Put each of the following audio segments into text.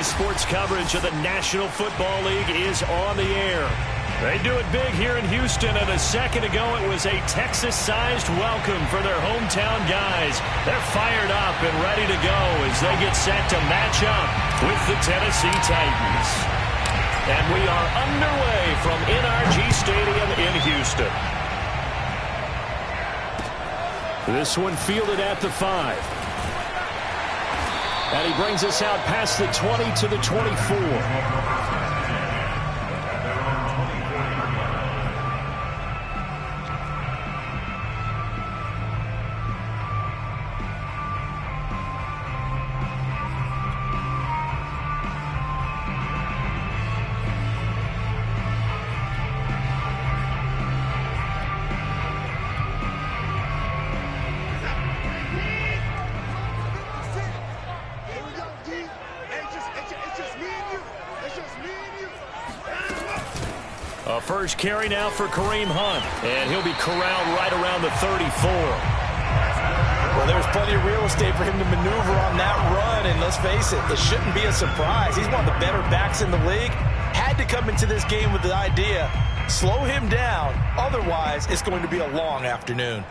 Today's sports coverage of the National Football League is on the air. They do it big here in Houston, and a second ago it was a Texas-sized welcome for their hometown guys. They're fired up and ready to go as they get set to match up with the Tennessee Titans. And we are underway from NRG Stadium in Houston. This one fielded at the 5. And he brings us out past the 20 to the 24. First carry now for Kareem Hunt, and he'll be corralled right around the 34. Well, there's plenty of real estate for him to maneuver on that run, and let's face it, it shouldn't be a surprise. He's one of the better backs in the league. Had to come into this game with the idea, slow him down, otherwise it's going to be a long afternoon.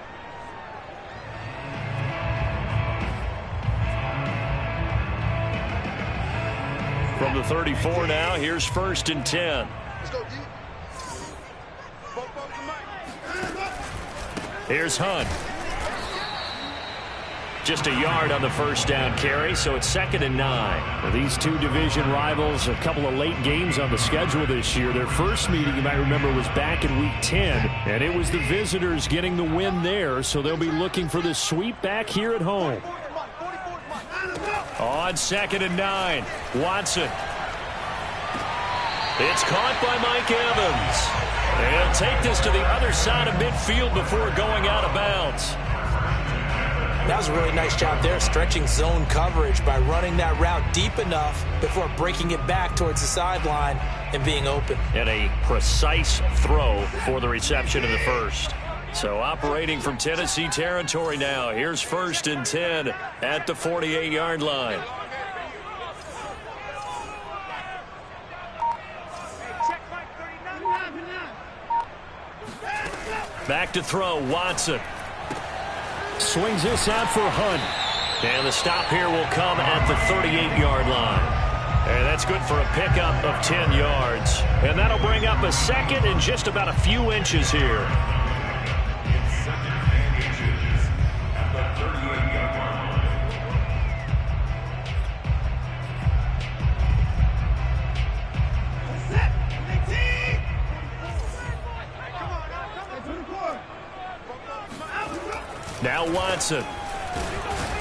From the 34 now, here's 1st and 10. Let's go, D. Here's Hunt. Just a yard on the first down carry, so it's 2nd and 9. These two division rivals, a couple of late games on the schedule this year. Their first meeting, you might remember, was back in Week 10, and it was the visitors getting the win there, so they'll be looking for the sweep back here at home. On 2nd and 9, Watson. It's caught by Mike Evans. He'll take this to the other side of midfield before going out of bounds. That was a really nice job there, stretching zone coverage by running that route deep enough before breaking it back towards the sideline and being open. And a precise throw for the reception in the first. So operating from Tennessee territory now. Here's 1st and 10 at the 48-yard line. Back to throw, Watson. Swings this out for Hunt. And the stop here will come at the 38-yard line. And that's good for a pickup of 10 yards. And that'll bring up a second and just about a few inches here. Now Watson.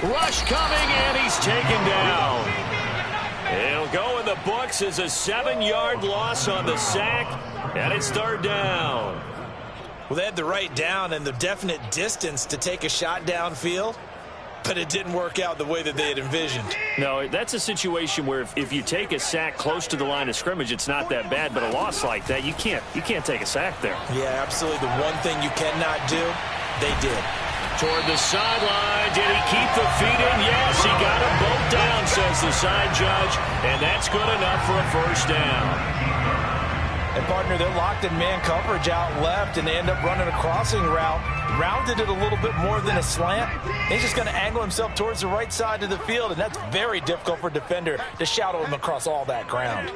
Rush coming, and he's taken down. It'll go in the books as a 7-yard loss on the sack, and it's 3rd down. Well, they had the right down and the definite distance to take a shot downfield, but it didn't work out the way that they had envisioned. No, that's a situation where if you take a sack close to the line of scrimmage, it's not that bad, but a loss like that, you can't take a sack there. Yeah, absolutely. The one thing you cannot do, they did. Toward the sideline. Did he keep the feet in? Yes, he got them both down, says the side judge, and that's good enough for a 1st down. And, partner, they're locked in man coverage out left, and they end up running a crossing route. Rounded it a little bit more than a slant. He's just going to angle himself towards the right side of the field, and that's very difficult for a defender to shadow him across all that ground.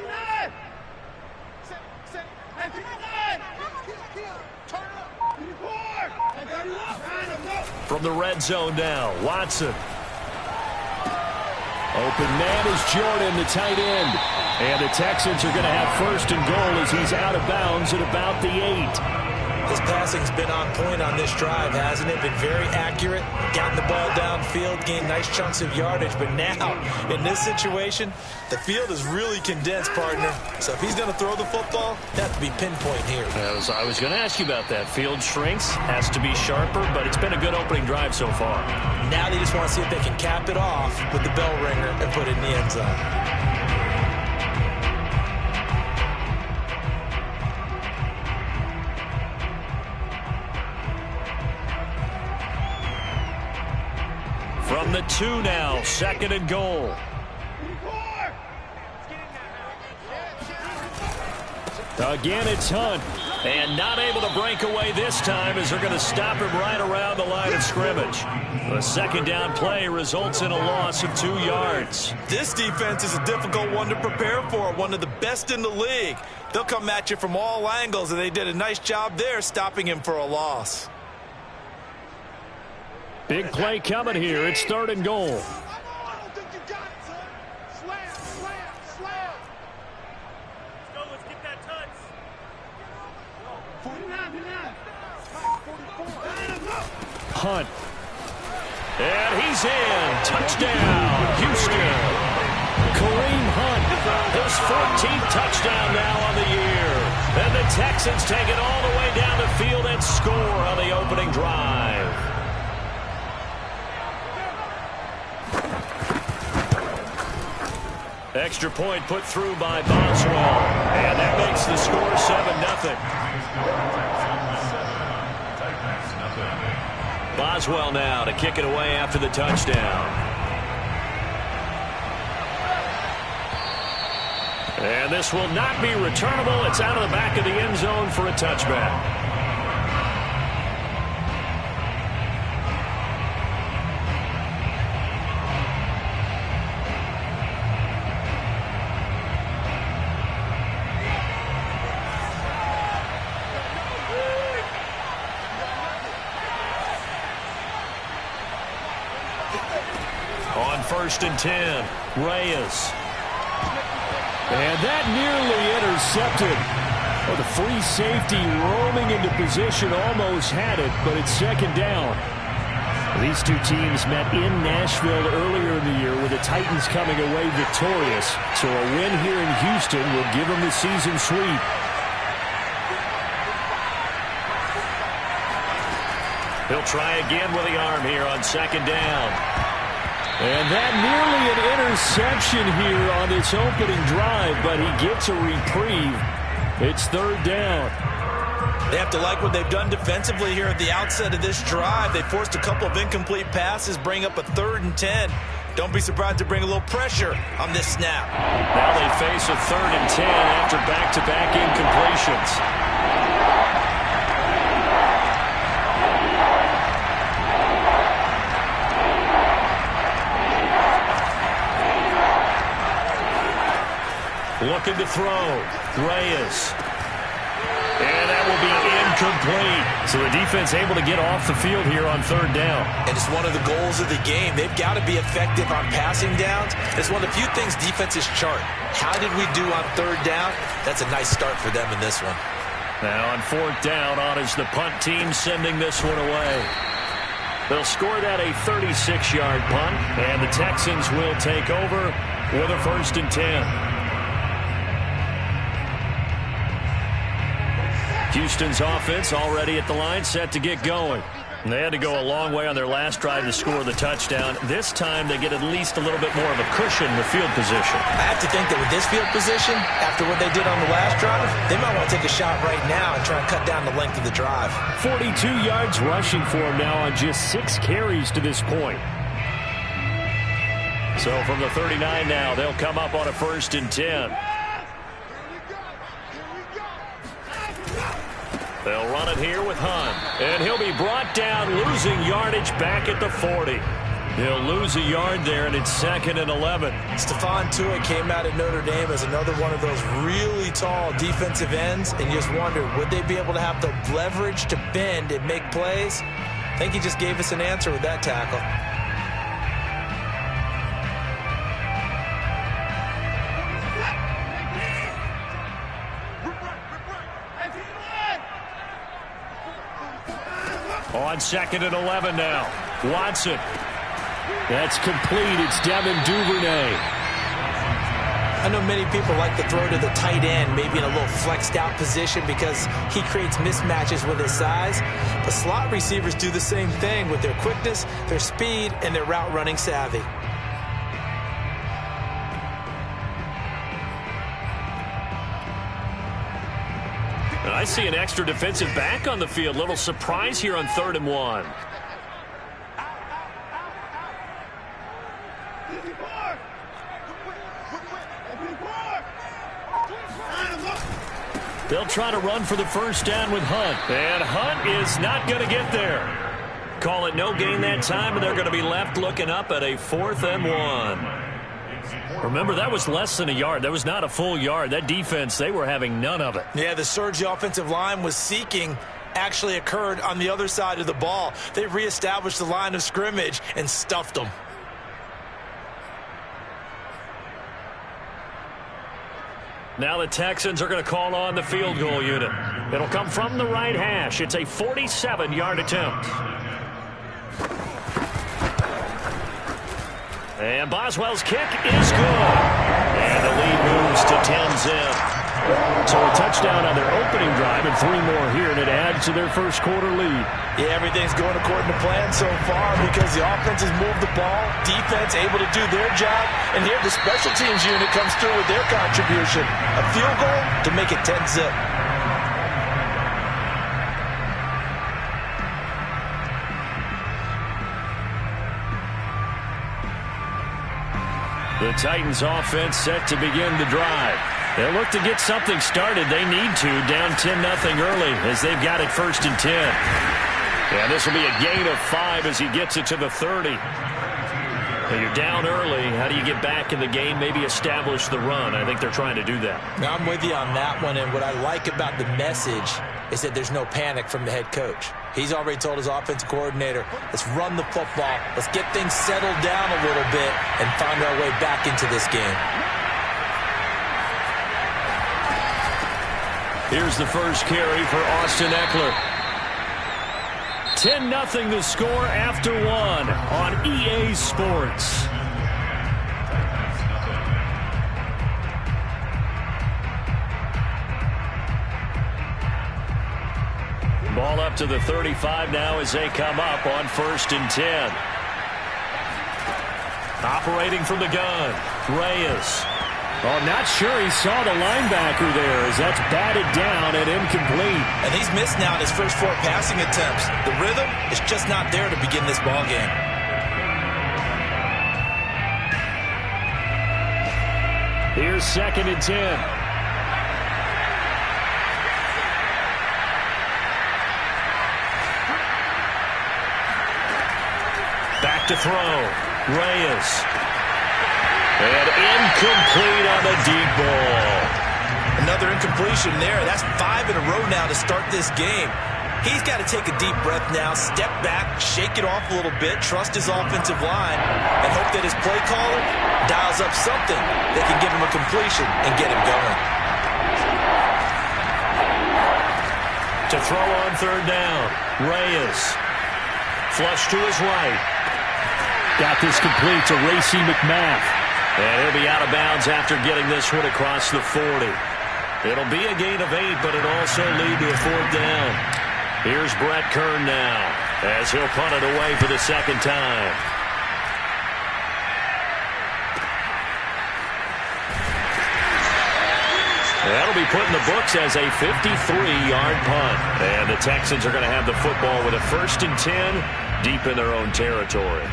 From the red zone now, Watson. Open man is Jordan, the tight end. And the Texans are going to have 1st and goal as he's out of bounds at about the 8. His passing's been on point on this drive, hasn't it? Been very accurate, gotten the ball downfield, gained nice chunks of yardage. But now, in this situation, the field is really condensed, partner. So if he's going to throw the football, it has to be pinpoint here. I was going to ask you about that. Field shrinks, has to be sharper, but it's been a good opening drive so far. Now they just want to see if they can cap it off with the bell ringer and put it in the end zone. From the 2 now, 2nd and goal. Again, it's Hunt. And not able to break away this time as they're going to stop him right around the line of scrimmage. The second down play results in a loss of 2 yards. This defense is a difficult one to prepare for, one of the best in the league. They'll come at you from all angles, and they did a nice job there stopping him for a loss. Big play coming here. It's 3rd and goal. Hunt. And he's in. Touchdown, Houston. Kareem Hunt, his 14th touchdown now on the year. And the Texans take it all the way down the field and score on the opening drive. Extra point put through by Boswell. And that makes the score 7-0. Boswell now to kick it away after the touchdown. And this will not be returnable. It's out of the back of the end zone for a touchback. On 1st and 10, Reyes. And that nearly intercepted. Oh, the free safety roaming into position almost had it, but it's 2nd down. These two teams met in Nashville earlier in the year with the Titans coming away victorious. So a win here in Houston will give them the season sweep. He'll try again with the arm here on 2nd down. And that nearly an interception here on this opening drive, but he gets a reprieve. It's 3rd down. They have to like what they've done defensively here at the outset of this drive. They forced a couple of incomplete passes, bring up a 3rd and 10. Don't be surprised to bring a little pressure on this snap. Now they face a 3rd and 10 after back-to-back incompletions. Looking to throw. Reyes. And that will be incomplete. So the defense able to get off the field here on 3rd down. And it's one of the goals of the game. They've got to be effective on passing downs. It's one of the few things defenses chart. How did we do on 3rd down? That's a nice start for them in this one. Now on 4th down, on is the punt team sending this one away. They'll score that a 36-yard punt, and the Texans will take over with a 1st and 10. Houston's offense already at the line, set to get going. And they had to go a long way on their last drive to score the touchdown. This time they get at least a little bit more of a cushion with field position. I have to think that with this field position, after what they did on the last drive, they might want to take a shot right now and try and cut down the length of the drive. 42 yards rushing for him now on just 6 carries to this point. So from the 39 now, they'll come up on a 1st and 10. They'll run it here with Hunt. And he'll be brought down, losing yardage back at the 40. He'll lose a yard there, and it's 2nd and 11. Stephon Tuitt came out at Notre Dame as another one of those really tall defensive ends, and you just wonder, would they be able to have the leverage to bend and make plays? I think he just gave us an answer with that tackle. On 2nd and 11 now. Watson. That's complete. It's Devin Duvernay. I know many people like to throw to the tight end, maybe in a little flexed out position because he creates mismatches with his size. But slot receivers do the same thing with their quickness, their speed, and their route running savvy. I see an extra defensive back on the field. Little surprise here on 3rd and 1. They'll try to run for the first down with Hunt. And Hunt is not going to get there. Call it no gain that time, and they're going to be left looking up at a 4th and 1. Remember, that was less than a yard. That was not a full yard. That defense, they were having none of it. Yeah, the surge the offensive line was seeking actually occurred on the other side of the ball. They reestablished the line of scrimmage and stuffed them. Now the Texans are going to call on the field goal unit. It'll come from the right hash. It's a 47-yard attempt. And Boswell's kick is good. And the lead moves to 10-zip. So a touchdown on their opening drive and 3 more here, and it adds to their first quarter lead. Yeah, everything's going according to plan so far because the offense has moved the ball, defense able to do their job, and here the special teams unit comes through with their contribution. A field goal to make it 10-zip. The Titans offense set to begin the drive. They'll look to get something started. They need to, down 10-0 early as they've got it 1st and 10. Yeah, this will be a gain of 5 as he gets it to the 30. Now you're down early. How do you get back in the game, maybe establish the run? I think they're trying to do that. Now, I'm with you on that one, and what I like about the message is that there's no panic from the head coach. He's already told his offensive coordinator, let's run the football, let's get things settled down a little bit and find our way back into this game. Here's the first carry for Austin Eckler. 10-0 the score after 1 on EA Sports. Ball up to the 35 now as they come up on 1st and 10. Operating from the gun, Reyes. Oh, not sure he saw the linebacker there as that's batted down and incomplete. And he's missed now in his first 4 passing attempts. The rhythm is just not there to begin this ball game. Here's 2nd and 10. Back to throw. Reyes. And incomplete on the deep ball. Another incompletion there. That's 5 in a row now to start this game. He's got to take a deep breath now, step back, shake it off a little bit, trust his offensive line, and hope that his play caller dials up something that can give him a completion and get him going. To throw on 3rd down, Reyes. Flush to his right. Got this complete to Racey McMath. And he'll be out of bounds after getting this one across the 40. It'll be a gain of 8, but it'll also lead to a 4th down. Here's Brett Kern now as he'll punt it away for the 2nd time. That'll be put in the books as a 53-yard punt. And the Texans are going to have the football with a 1st and 10 deep in their own territory.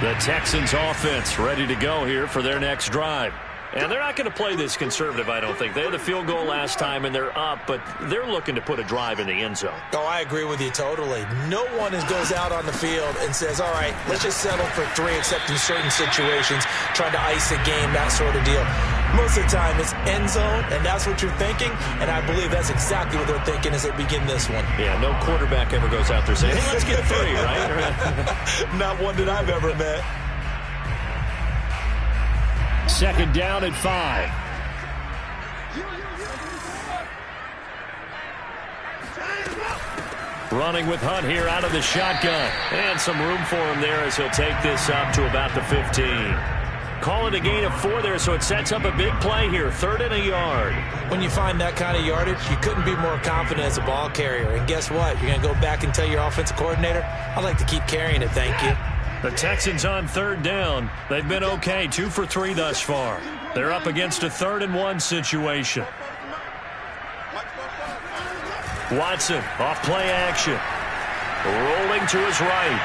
The Texans offense ready to go here for their next drive. And they're not going to play this conservative, I don't think. They had the field goal last time, and they're up, but they're looking to put a drive in the end zone. Oh, I agree with you totally. No one goes out on the field and says, all right, let's just settle for 3, except in certain situations, trying to ice a game, that sort of deal. Most of the time, it's end zone, and that's what you're thinking, and I believe that's exactly what they're thinking as they begin this one. Yeah, no quarterback ever goes out there saying, hey, let's get 3, right? Not one that I've ever met. 2nd down at 5. Running with Hunt here out of the shotgun. And some room for him there as he'll take this up to about the 15. Call it a gain of 4 there, so it sets up a big play here. 3rd and a yard. When you find that kind of yardage, you couldn't be more confident as a ball carrier. And guess what? You're going to go back and tell your offensive coordinator, I'd like to keep carrying it, thank you. The Texans on 3rd down. They've been okay, 2 for 3 thus far. They're up against a 3rd and 1 situation. Watson off play action. Rolling to his right.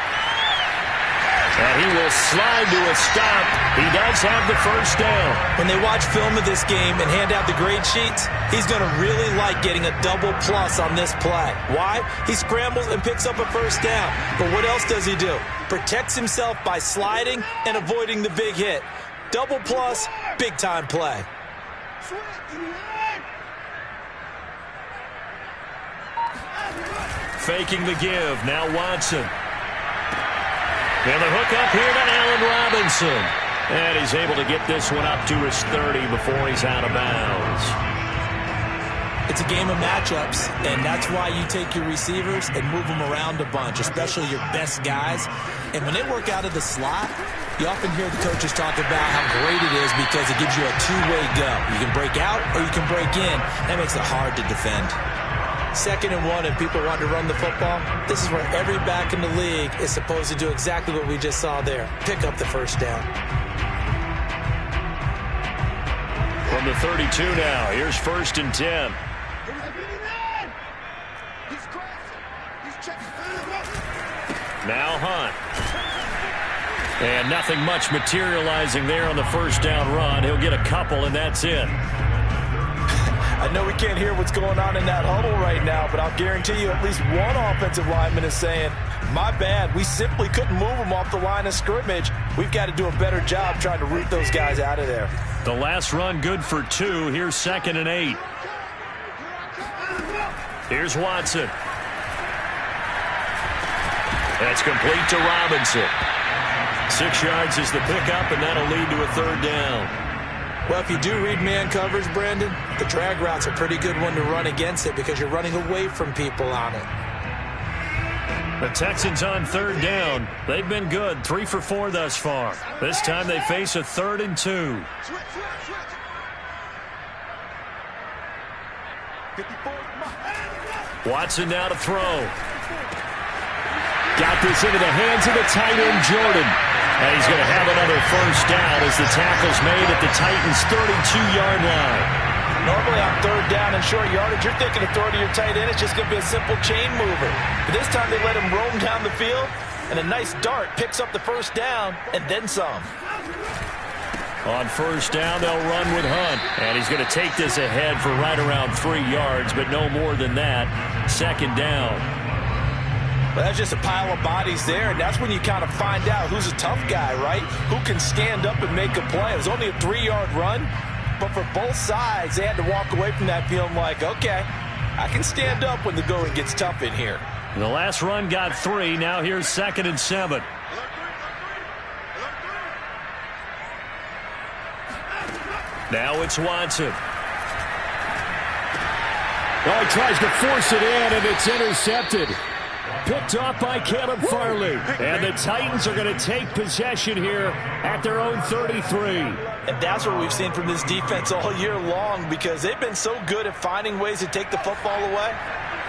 And he will slide to a stop. He does have the first down. When they watch film of this game and hand out the grade sheets, he's going to really like getting a double plus on this play. Why? He scrambles and picks up a first down. But what else does he do? Protects himself by sliding and avoiding the big hit. Double plus, big-time play. Faking the give. Now Watson. And the hook up here to Allen Robinson. And he's able to get this one up to his 30 before he's out of bounds. It's a game of matchups, and that's why you take your receivers and move them around a bunch, especially your best guys. And when they work out of the slot, you often hear the coaches talk about how great it is because it gives you a two-way go. You can break out or you can break in. That makes it hard to defend. 2nd and 1, and people want to run the football. This is where every back in the league is supposed to do exactly what we just saw there. Pick up the first down. From the 32 now, here's 1st and 10. Now Hunt. And nothing much materializing there on the first down run. He'll get a couple, and that's it. I know we can't hear what's going on in that huddle right now, but I'll guarantee you at least one offensive lineman is saying, my bad, we simply couldn't move them off the line of scrimmage. We've got to do a better job trying to root those guys out of there. The last run good for 2. Here's 2nd and 8. Here's Watson. That's complete to Robinson. 6 yards is the pickup, and that'll lead to a 3rd down. Well, if you do read man coverage, Brandon, the drag route's a pretty good one to run against it because you're running away from people on it. The Texans on 3rd down. They've been good, 3 for 4 thus far. This time they face a 3rd and 2. Watson now to throw. Got this into the hands of the tight end, Jordan. And he's going to have another first down as the tackle's made at the Titans' 32-yard line. Normally on 3rd down and short yardage, you're thinking of throwing to your tight end. It's just going to be a simple chain mover. But this time they let him roam down the field, and a nice dart picks up the first down and then some. On 1st down, they'll run with Hunt. And he's going to take this ahead for right around 3 yards, but no more than that. 2nd down. Well, that's just a pile of bodies there, and that's when you kind of find out who's a tough guy, right? Who can stand up and make a play. It was only a 3-yard run, but for both sides, they had to walk away from that feeling like, okay, I can stand up when the going gets tough in here. The last run got 3. Now here's 2nd and 7. Now it's Watson. Oh, he tries to force it in, and it's intercepted. Picked off by Caleb Farley. And the Titans are going to take possession here at their own 33. And that's what we've seen from this defense all year long because they've been so good at finding ways to take the football away.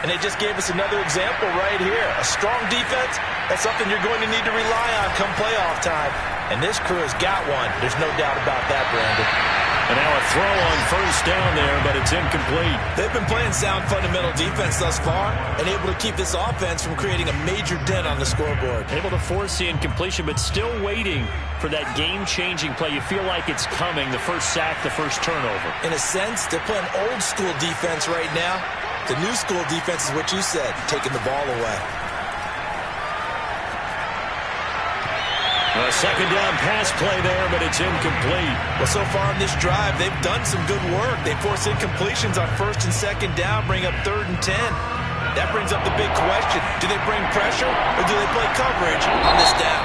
And they just gave us another example right here. A strong defense, that's something you're going to need to rely on come playoff time. And this crew has got one. There's no doubt about that, Brandon. And now a throw on 1st down there, but it's incomplete. They've been playing sound fundamental defense thus far and able to keep this offense from creating a major dent on the scoreboard. Able to force the incompletion, but still waiting for that game-changing play. You feel like it's coming, the first sack, the first turnover. In a sense, they're playing old-school defense right now. The new-school defense is what you said, taking the ball away. A 2nd down pass play there, but it's incomplete. Well, so far on this drive, they've done some good work. They force incompletions on 1st and 2nd down, bring up 3rd and 10. That brings up the big question. Do they bring pressure or do they play coverage on this down?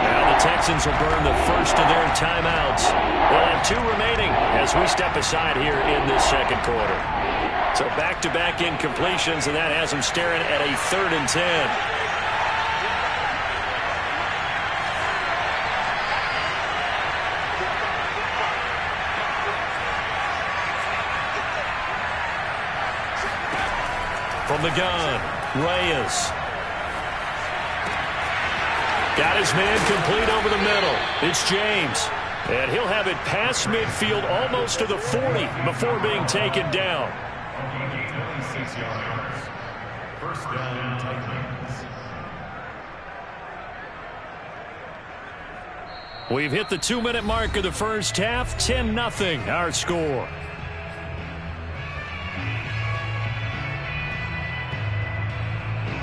Now the Texans will burn the first of their timeouts. They'll have 2 remaining as we step aside here in this 2nd quarter. So back-to-back incompletions, and that has them staring at a 3rd and 10. From the gun, Reyes. Got his man complete over the middle. It's James. And he'll have it past midfield almost to the 40 before being taken down. 26 yards. First down, Titans. We've hit the 2-minute mark of the first half. 10-0 our score.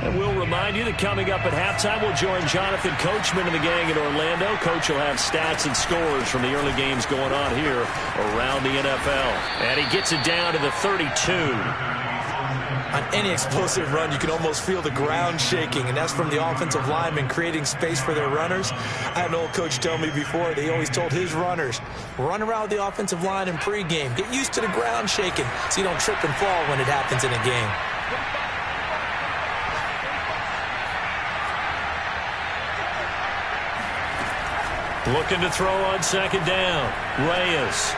And we'll remind you that coming up at halftime, we'll join Jonathan Coachman and the gang in Orlando. Coach will have stats and scores from the early games going on here around the NFL. And he gets it down to the 32. On any explosive run, you can almost feel the ground shaking, and that's from the offensive linemen creating space for their runners. I had an old coach tell me before, they always told his runners, run around the offensive line in pregame. Get used to the ground shaking so you don't trip and fall when it happens in a game. Looking to throw on second down. Reyes.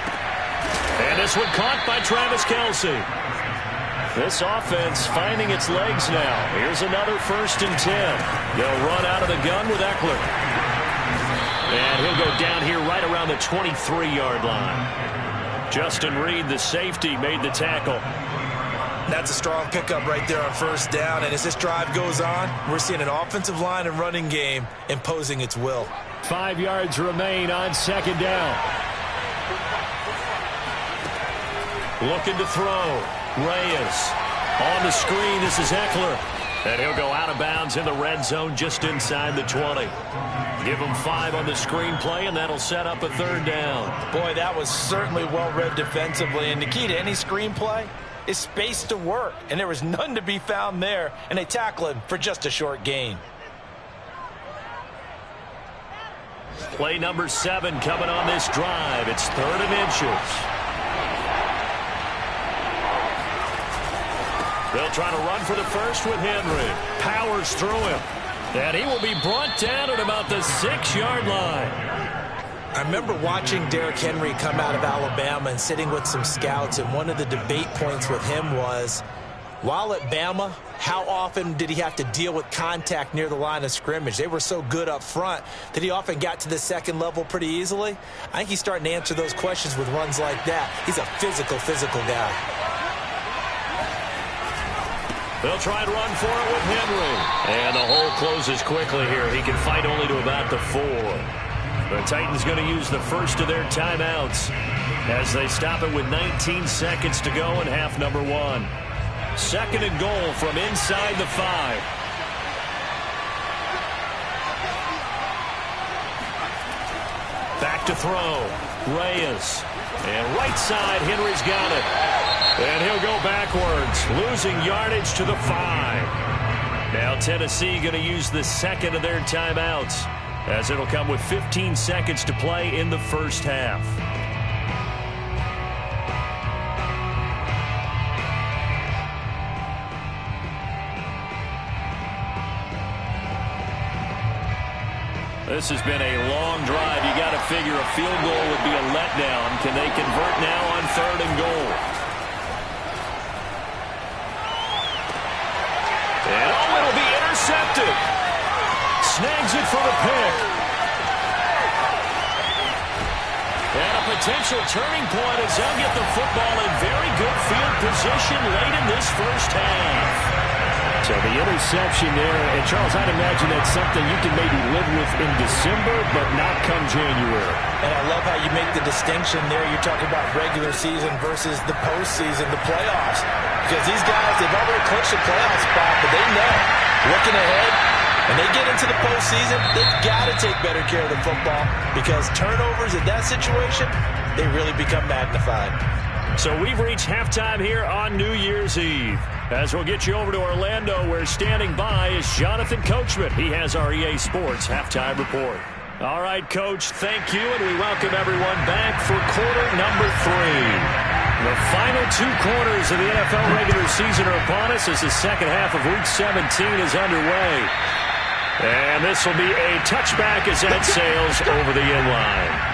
And this one caught by Travis Kelce. This offense finding its legs now. Here's another 1st and 10. They'll run out of the gun with Eckler. And he'll go down here right around the 23-yard line. Justin Reed, the safety, made the tackle. That's a strong pickup right there on 1st down. And as this drive goes on, we're seeing an offensive line and running game imposing its will. 5 yards remain on second down. Looking to throw. Reyes. On the screen, this is Eckler. And he'll go out of bounds in the red zone just inside the 20. Give him 5 on the screen play, and that'll set up a 3rd down. Boy, that was certainly well-read defensively. And the key to any screen play is space to work. And there was none to be found there. And they tackle him for just a short gain. Play number 7 coming on this drive. It's 3rd and inches. They'll try to run for the first with Henry. Powers through him. And he will be brought down at about the 6-yard line. I remember watching Derrick Henry come out of Alabama and sitting with some scouts, and one of the debate points with him was, while at Bama, how often did he have to deal with contact near the line of scrimmage? They were so good up front that he often got to the second level pretty easily. I think he's starting to answer those questions with runs like that. He's a physical guy. They'll try and run for it with Henry. And the hole closes quickly here. He can fight only to about the 4. The Titans going to use the first of their timeouts as they stop it with 19 seconds to go in half number 1. 2nd and goal from inside the 5. Back to throw. Reyes. And right side, Henry's got it. And he'll go backwards, losing yardage to the 5. Now Tennessee going to use the 2nd of their timeouts, as it'll come with 15 seconds to play in the first half. This has been a long drive. You got to figure a field goal would be a letdown. Can they convert now on 3rd and goal? And oh, it'll be intercepted. Snags it for the pick. And a potential turning point as they'll get the football in very good field position late in this first half. So the interception there, and Charles, I'd imagine that's something you can maybe live with in December, but not come January. And I love how you make the distinction there. You're talking about regular season versus the postseason, the playoffs. Because these guys, they've already clinched a playoff spot, but they know, looking ahead, when they get into the postseason, they've got to take better care of the football, because turnovers in that situation, they really become magnified. So we've reached halftime here on New Year's Eve. As we'll get you over to Orlando, where standing by is Jonathan Coachman. He has our EA Sports halftime report. All right, Coach, thank you, and we welcome everyone back for quarter number 3. The final 2 quarters of the NFL regular season are upon us as the second half of Week 17 is underway. And this will be a touchback as that sails over the end line.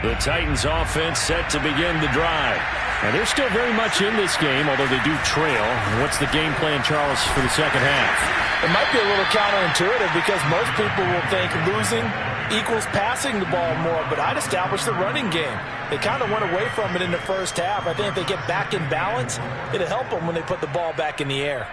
The Titans offense set to begin the drive. And they're still very much in this game, although they do trail. What's the game plan, Charles, for the second half? It might be a little counterintuitive because most people will think losing equals passing the ball more, but I'd establish the running game. They kind of went away from it in the first half. I think if they get back in balance, it'll help them when they put the ball back in the air.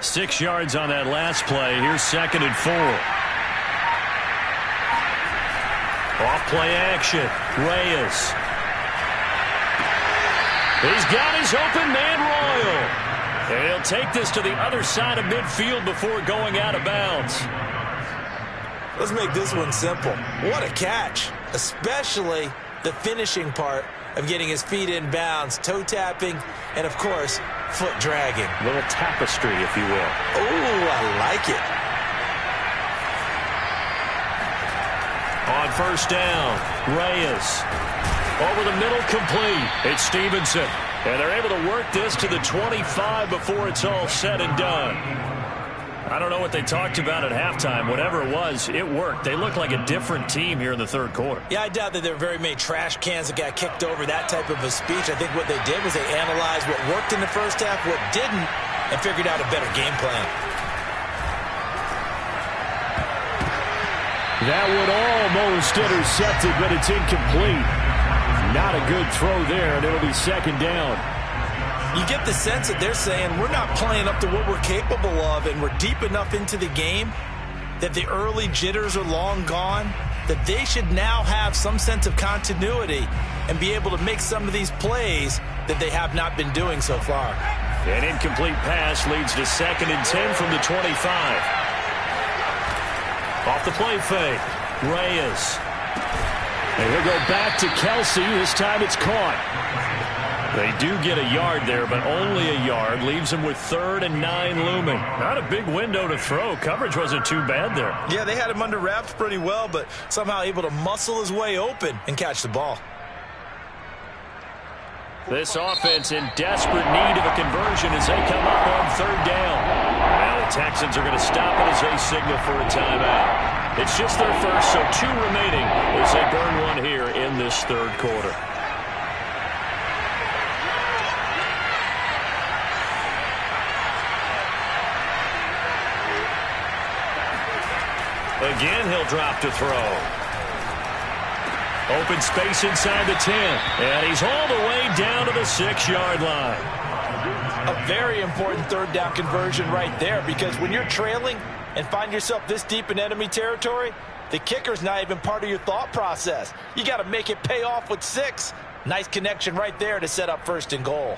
Six yards on that last play. Here's 2nd and 4. Off play action. Reyes. He's got his open man Royal. And he'll take this to the other side of midfield before going out of bounds. Let's make this one simple. What a catch, especially the finishing part of getting his feet in bounds, toe tapping, and of course, foot dragging. A little tapestry, if you will. Oh, I like it. On first down, Reyes. Over the middle, complete. It's Stevenson. And they're able to work this to the 25 before it's all said and done. I don't know what they talked about at halftime. Whatever it was, it worked. They look like a different team here in the third quarter. Yeah, I doubt that there were very many trash cans that got kicked over, that type of a speech. I think what they did was they analyzed what worked in the first half, what didn't, and figured out a better game plan. That would almost intercepted, but it's incomplete. Not a good throw there, and it'll be 2nd down. You get the sense that they're saying we're not playing up to what we're capable of, and we're deep enough into the game that the early jitters are long gone, that they should now have some sense of continuity and be able to make some of these plays that they have not been doing so far. An incomplete pass leads to 2nd and 10 from the 25. Off the play fake, Reyes. And he'll go back to Kelsey. This time it's caught. They do get a yard there, but only a yard. Leaves them with 3rd and 9 looming. Not a big window to throw. Coverage wasn't too bad there. Yeah, they had him under wraps pretty well, but somehow able to muscle his way open and catch the ball. This offense in desperate need of a conversion as they come up on 3rd down. Now the Texans are going to stop it as they signal for a timeout. It's just their first, so 2 remaining as they burn one here in this 3rd quarter. Again, he'll drop to throw. Open space inside the 10. And he's all the way down to the 6-yard line. A very important 3rd down conversion right there, because when you're trailing and find yourself this deep in enemy territory, the kicker's not even part of your thought process. You got to make it pay off with 6. Nice connection right there to set up 1st and goal.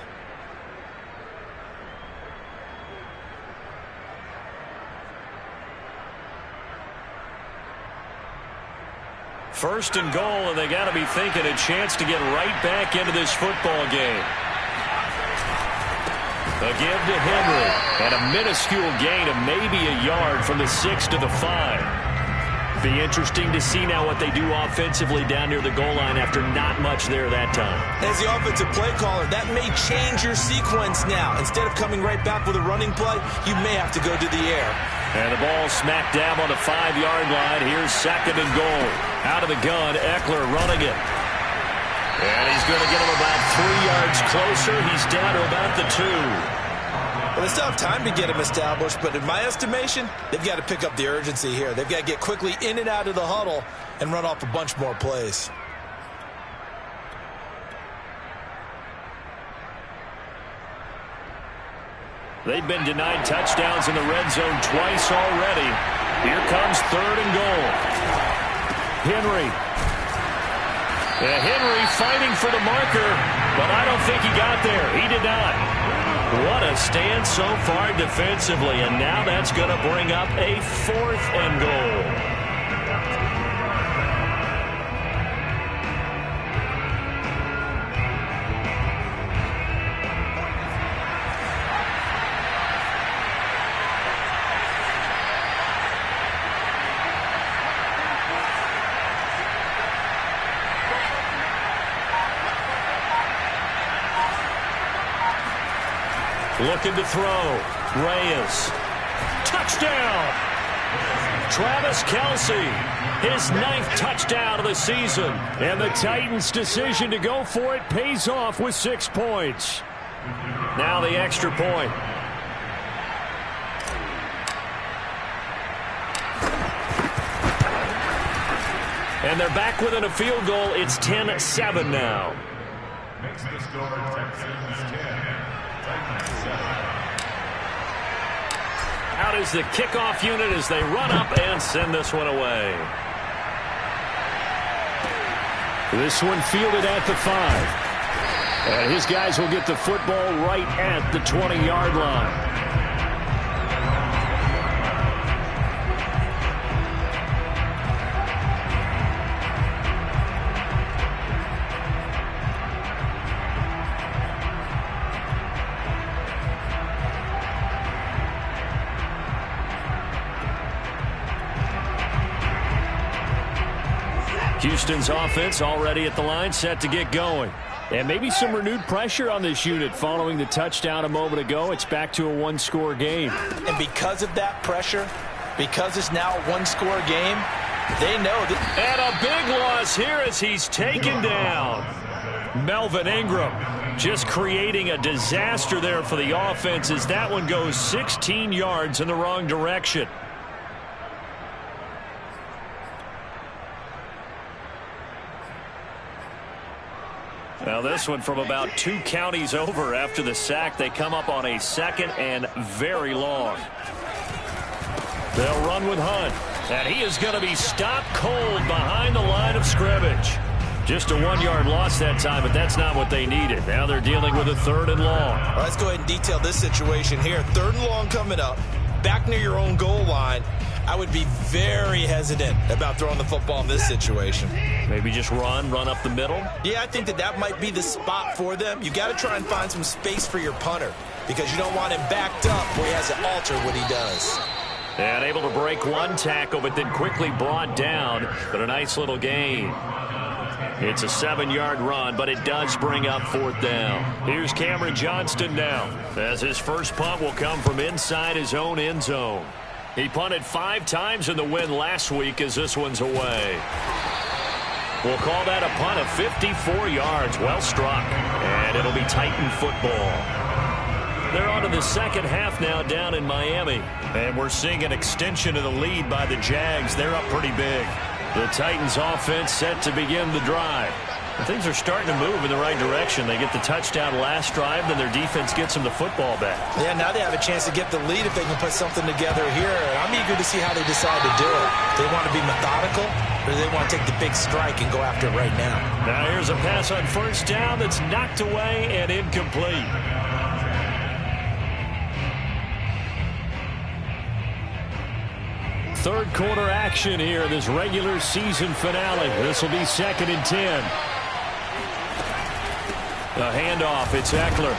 First and goal, and they got to be thinking a chance to get right back into this football game. A give to Henry, and a minuscule gain of maybe a yard from the 6 to the 5. Be interesting to see now what they do offensively down near the goal line after not much there that time. As the offensive play caller, that may change your sequence now. Instead of coming right back with a running play, you may have to go to the air. And the ball smack dab on the 5-yard line. Here's 2nd and goal. Out of the gun, Eckler running it. And he's going to get him about 3 yards closer. He's down to about the 2. Well, they still have time to get him established, but in my estimation, they've got to pick up the urgency here. They've got to get quickly in and out of the huddle and run off a bunch more plays. They've been denied touchdowns in the red zone twice already. Here comes 3rd and goal. Henry. Henry fighting for the marker, but I don't think he got there. He did not. What a stand so far defensively, and now that's going to bring up a 4th and goal. Looking to throw. Reyes. Touchdown! Travis Kelce, his 9th touchdown of the season. And the Titans' decision to go for it pays off with 6 points. Now the extra point. And they're back within a field goal. It's 10-7 now. Makes the score Texans 10, Titans 7. Out is the kickoff unit as they run up and send this one away. This one fielded at the 5. And his guys will get the football right at the 20-yard line. Houston's offense already at the line, set to get going. And maybe some renewed pressure on this unit following the touchdown a moment ago. It's back to a one-score game. And because of that pressure, because it's now a one-score game, they know that. And a big loss here as he's taken down. Melvin Ingram just creating a disaster there for the offense as that one goes 16 yards in the wrong direction. Now this one from about 2 counties over after the sack. They come up on a 2nd and very long. They'll run with Hunt. And he is going to be stopped cold behind the line of scrimmage. Just a 1-yard loss that time, but that's not what they needed. Now they're dealing with a 3rd and long. Well, let's go ahead and detail this situation here. 3rd and long coming up. Back near your own goal line. I would be very hesitant about throwing the football in this situation. Maybe just run up the middle? Yeah, I think that might be the spot for them. You got to try and find some space for your punter because you don't want him backed up where he has to alter what he does. And able to break one tackle, but then quickly brought down. But a nice little gain. It's a 7-yard run, but it does bring up 4th down. Here's Cameron Johnston now, as his first punt will come from inside his own end zone. He punted 5 times in the win last week as this one's away. We'll call that a punt of 54 yards. Well struck. And it'll be Titan football. They're on to the second half now down in Miami. And we're seeing an extension of the lead by the Jags. They're up pretty big. The Titans offense set to begin the drive. Things are starting to move in the right direction. They get the touchdown last drive, then their defense gets them the football back. Yeah, now they have a chance to get the lead if they can put something together here. I'm eager to see how they decide to do it. They want to be methodical, or do they want to take the big strike and go after it right now? Now here's a pass on 1st down that's knocked away and incomplete. Third quarter action here in this regular season finale. This will be 2nd and 10. The handoff, it's Eckler.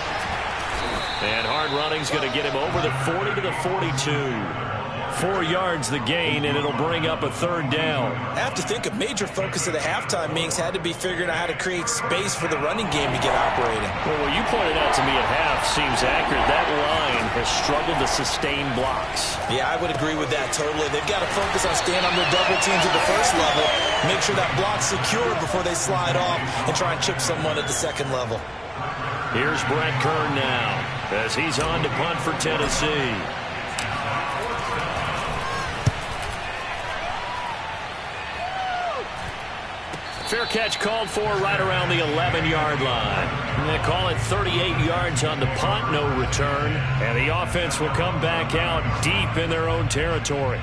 And hard running's going to get him over the 40 to the 42. 4 yards the gain, and it'll bring up a 3rd down. I have to think a major focus of the halftime meetings had to be figuring out how to create space for the running game to get operating. Well, what you pointed out to me at half seems accurate. That line has struggled to sustain blocks. Yeah, I would agree with that totally. They've got to focus on staying under double teams at the first level, make sure that block's secured before they slide off and try and chip someone at the second level. Here's Brett Kern now as he's on to punt for Tennessee. Fair catch called for right around the 11-yard line. And they call it 38 yards on the punt, no return. And the offense will come back out deep in their own territory.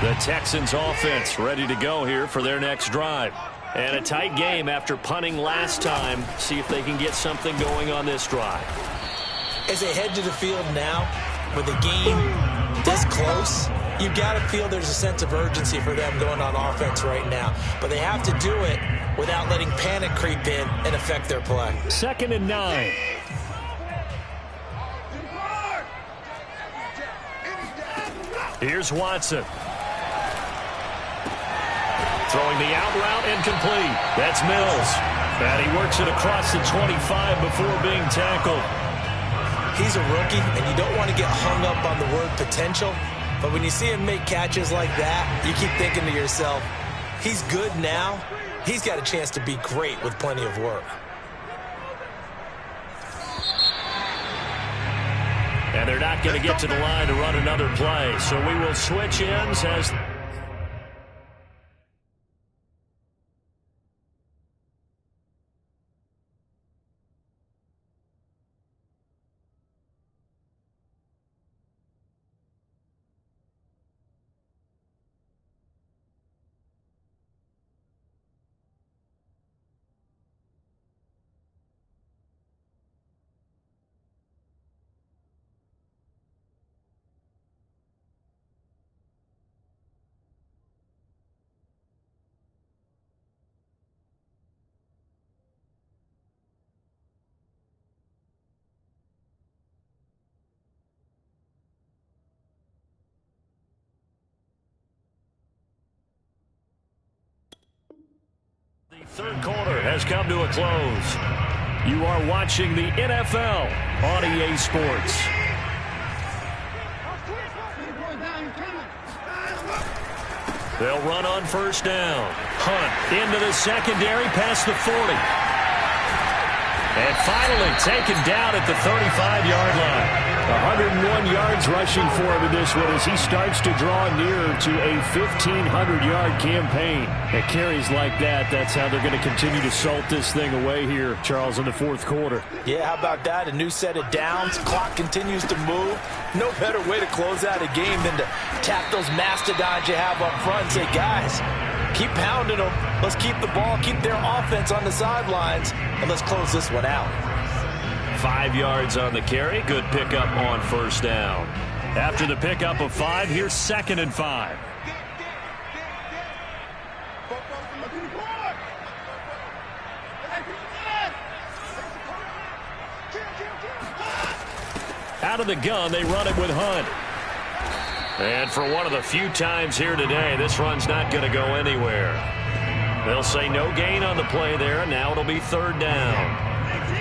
The Texans offense ready to go here for their next drive. And a tight game after punting last time. See if they can get something going on this drive. As they head to the field now, with the game this close, you've got to feel there's a sense of urgency for them going on offense right now. But they have to do it without letting panic creep in and affect their play. 2nd and 9. Here's Watson. Throwing the out route incomplete. That's Mills. And he works it across the 25 before being tackled. He's a rookie, and you don't want to get hung up on the word potential. But when you see him make catches like that, you keep thinking to yourself, he's good now. He's got a chance to be great with plenty of work. And they're not going to get to the line to run another play. So we will switch ends as... The third quarter has come to a close. You are watching the NFL on EA Sports. They'll run on first down. Hunt into the secondary past the 40. And finally taken down at the 35-yard line. 101 yards rushing for him in this one as he starts to draw nearer to a 1,500-yard campaign. At carries like that, that's how they're going to continue to salt this thing away here, Charles, in the fourth quarter. Yeah, how about that? A new set of downs. Clock continues to move. No better way to close out a game than to tap those mastodons you have up front and say, guys, keep pounding them. Let's keep the ball, keep their offense on the sidelines, and let's close this one out. 5 yards on the carry. Good pickup on first down. After the pickup of 5, here's 2nd and 5. Out of the gun, they run it with Hunt. And for one of the few times here today, this run's not going to go anywhere. They'll say no gain on the play there, and now it'll be 3rd down.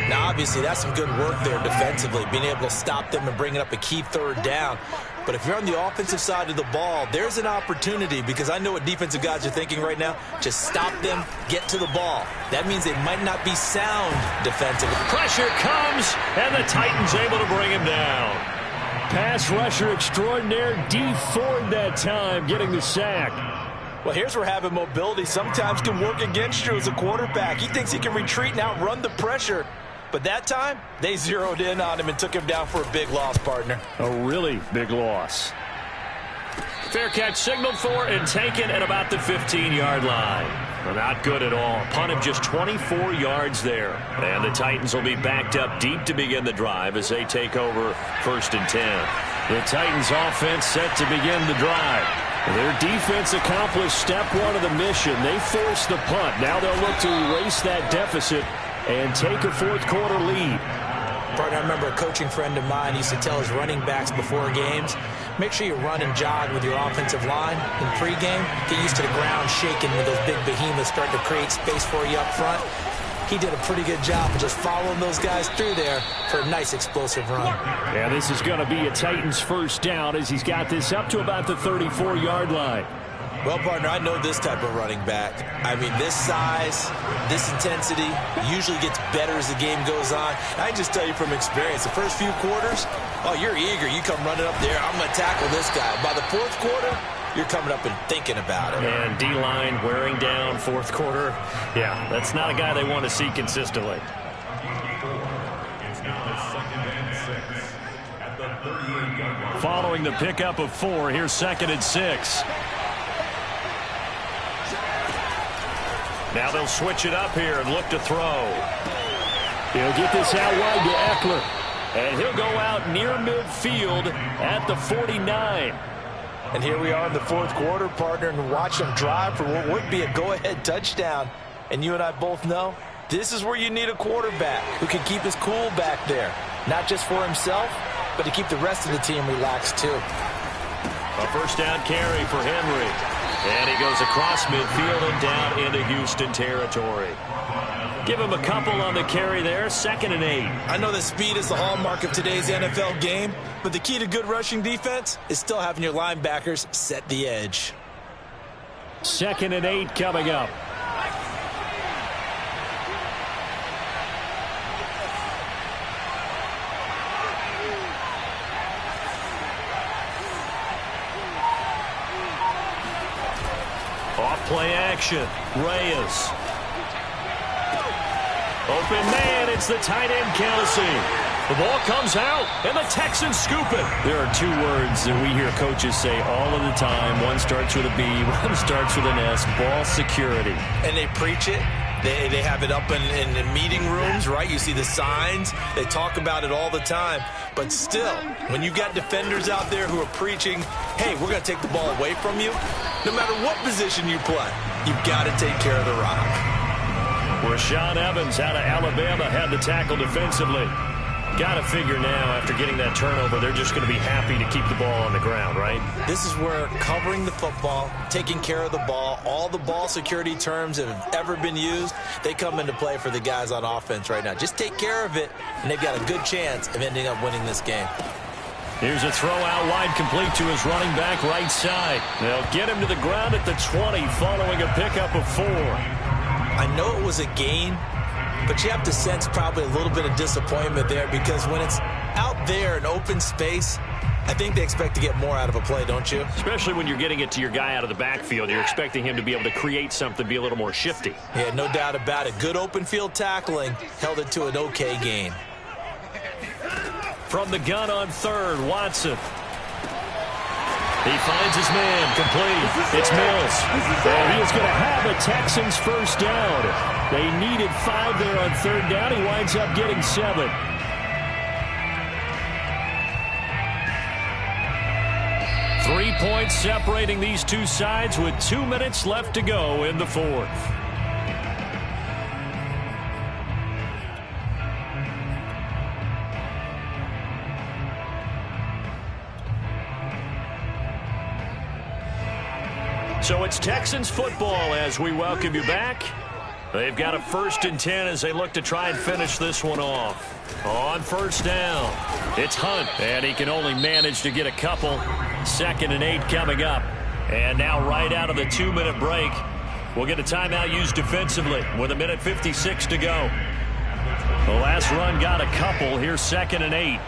Now, obviously, that's some good work there defensively, being able to stop them and bringing up a key 3rd down. But if you're on the offensive side of the ball, there's an opportunity, because I know what defensive guys are thinking right now. Just stop them, get to the ball. That means they might not be sound defensively. Pressure comes, and the Titans able to bring him down. Pass rusher extraordinaire, D Ford that time, getting the sack. Well, here's where having mobility sometimes can work against you as a quarterback. He thinks he can retreat and outrun the pressure. But that time, they zeroed in on him and took him down for a big loss, partner. A really big loss. Fair catch signaled for and taken at about the 15-yard line. Well, not good at all. Punt of just 24 yards there. And the Titans will be backed up deep to begin the drive as they take over 1st and 10. The Titans offense set to begin the drive. Their defense accomplished step 1 of the mission. They forced the punt. Now they'll look to erase that deficit and take a 4th quarter lead. Partner, I remember a coaching friend of mine used to tell his running backs before games, make sure you run and jog with your offensive line in pregame. Get used to the ground shaking when those big behemoths start to create space for you up front. He did a pretty good job of just following those guys through there for a nice explosive run. Yeah, this is going to be a Titans 1st down as he's got this up to about the 34-yard line. Well, partner, I know this type of running back. I mean, this size, this intensity usually gets better as the game goes on. I just tell you from experience, the first few quarters, oh, you're eager. You come running up there, I'm going to tackle this guy. By the 4th quarter, you're coming up and thinking about it. And D-line wearing down 4th quarter. Yeah, that's not a guy they want to see consistently. It's now 2nd and 6 at the 38-yard line. Following the pickup of 4, here's 2nd and 6. Now they'll switch it up here and look to throw. He'll get this out wide to Eckler. And he'll go out near midfield at the 49. And here we are in the 4th quarter, partner, and watch them drive for what would be a go-ahead touchdown. And you and I both know this is where you need a quarterback who can keep his cool back there. Not just for himself, but to keep the rest of the team relaxed too. A 1st down carry for Henry. And he goes across midfield and down into Houston territory. Give him a couple on the carry there. 2nd and 8. I know that speed is the hallmark of today's NFL game, but the key to good rushing defense is still having your linebackers set the edge. 2nd and 8 coming up. Off play action. Reyes. Open man, it's the tight end, Kelsey. The ball comes out, and the Texans scoop it. There are 2 words that we hear coaches say all of the time. One starts with a B, one starts with an S, ball security. And they preach it. They have it up in meeting rooms, right? You see the signs. They talk about it all the time. But still, when you've got defenders out there who are preaching, hey, we're going to take the ball away from you, no matter what position you play, you've got to take care of the rock. Rashaan Evans out of Alabama had the tackle defensively. Got to figure now, after getting that turnover, they're just going to be happy to keep the ball on the ground, right? This is where covering the football, taking care of the ball, all the ball security terms that have ever been used, they come into play for the guys on offense right now. Just take care of it, and they've got a good chance of ending up winning this game. Here's a throw out wide, complete to his running back right side. They'll get him to the ground at the 20 following a pickup of 4. I know it was a gain, but you have to sense probably a little bit of disappointment there, because when it's out there in open space, I think they expect to get more out of a play, don't you? Especially when you're getting it to your guy out of the backfield. You're expecting him to be able to create something, be a little more shifty. Yeah, no doubt about it. Good open field tackling held it to an okay gain. From the gun on 3rd, Watson. He finds his man, complete. It's Mills. And he is going to have a Texans first down. They needed 5 there on 3rd down. He winds up getting 7. Three points separating these two sides with 2 minutes left to go in the 4th. So it's Texans football as we welcome you back. They've got a 1st and 10 as they look to try and finish this one off. On 1st down, it's Hunt, and he can only manage to get a couple. 2nd and 8 coming up. And now right out of the 2-minute break, we'll get a timeout used defensively with 1:56 to go. The last run got a couple. Here's 2nd and 8.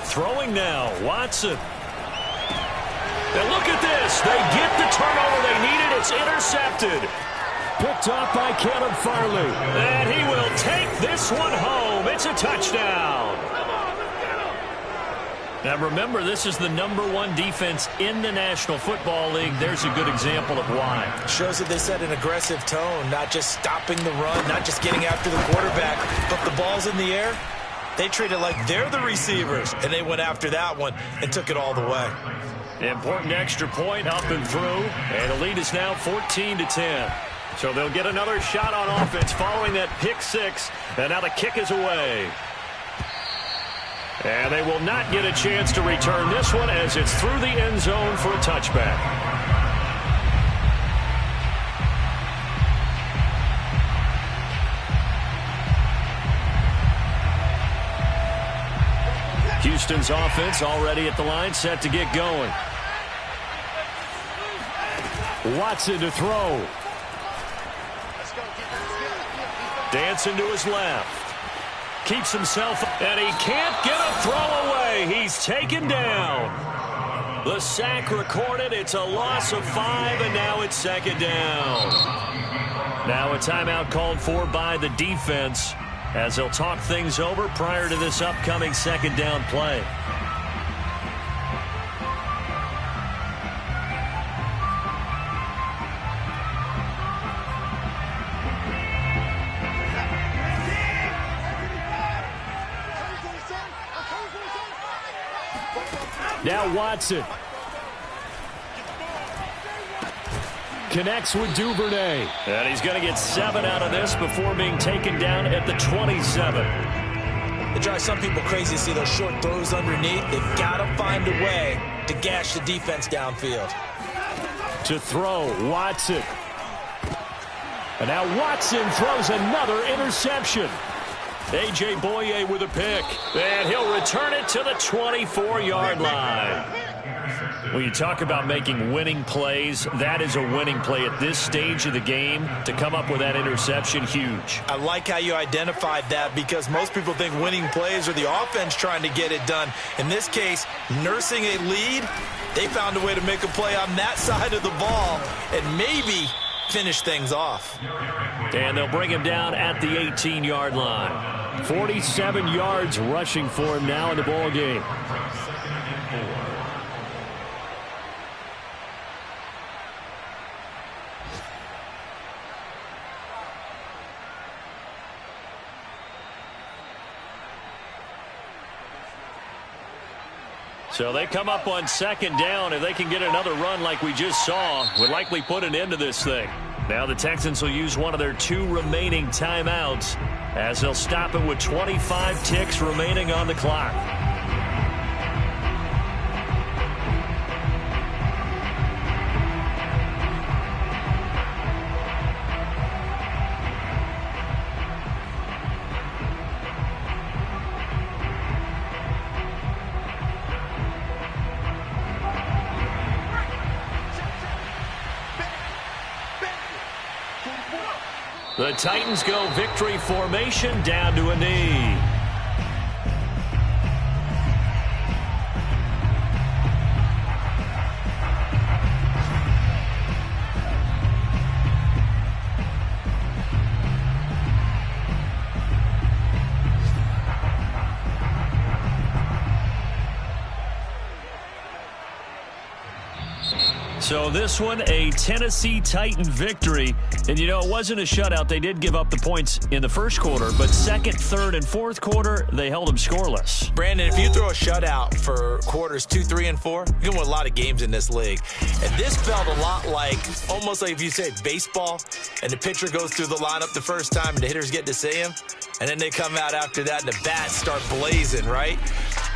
Throwing now, Watson. And look at this. They get the turnover they needed. It's intercepted. Picked off by Caleb Farley. And he will take this one home. It's a touchdown. Now remember, this is the #1 defense in the National Football League. There's a good example of why. Shows that they set an aggressive tone, not just stopping the run, not just getting after the quarterback, but the ball's in the air. They treat it like they're the receivers, and they went after that one and took it all the way. Important extra point up and through, and the lead is now 14-10. So they'll get another shot on offense following that pick 6, and now the kick is away. And they will not get a chance to return this one as it's through the end zone for a touchback. Houston's offense already at the line, set to get going. Watson to throw. Dancing to his left. Keeps himself, and he can't get a throw away. He's taken down. The sack recorded. It's a loss of 5, and now it's 2nd down. Now a timeout called for by the defense as they'll talk things over prior to this upcoming 2nd down play. Now Watson connects with Duvernay. And he's going to get 7 out of this before being taken down at the 27. It drives some people crazy to see those short throws underneath. They've got to find a way to gash the defense downfield. To throw, Watson. And now Watson throws another interception. A.J. Boye with a pick. And he'll return it to the 24-yard line. When you talk about making winning plays, that is a winning play at this stage of the game. To come up with that interception, huge. I like how you identified that, because most people think winning plays are the offense trying to get it done. In this case, nursing a lead, they found a way to make a play on that side of the ball and maybe finish things off. And they'll bring him down at the 18-yard line. 47 yards rushing for him now in the ball game. So they come up on second down. If they can get another run like we just saw, would likely put an end to this thing. Now the Texans will use one of their 2 remaining timeouts as they'll stop it with 25 ticks remaining on the clock. The Titans go victory formation down to a knee. So this one, a Tennessee Titan victory. And, you know, it wasn't a shutout. They did give up the points in the first quarter, but second, third, and fourth quarter, they held them scoreless. Brandon, if you throw a shutout for quarters 2, 3, and 4, you can win a lot of games in this league. And this felt a lot like, almost like if you said baseball, and the pitcher goes through the lineup the first time, and the hitters get to see him, and then they come out after that, and the bats start blazing, right?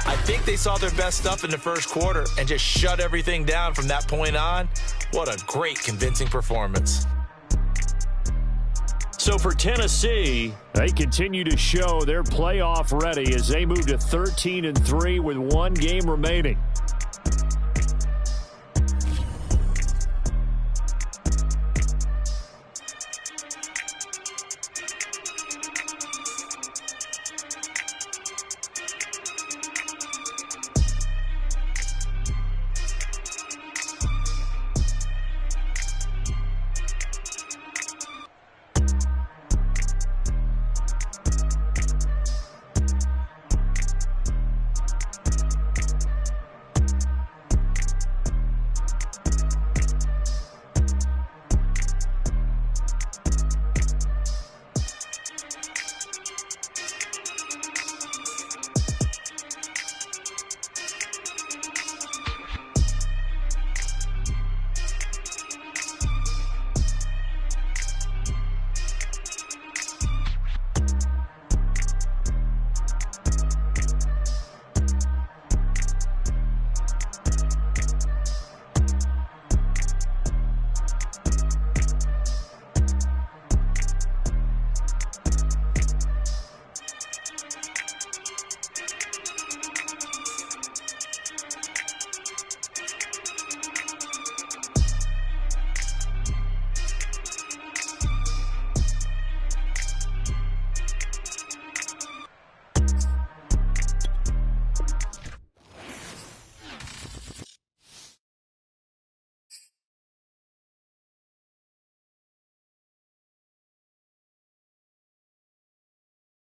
I think they saw their best stuff in the first quarter and just shut everything down from that point on. What a great, convincing performance. So for Tennessee, they continue to show they're playoff ready as they move to 13-3 with 1 game remaining.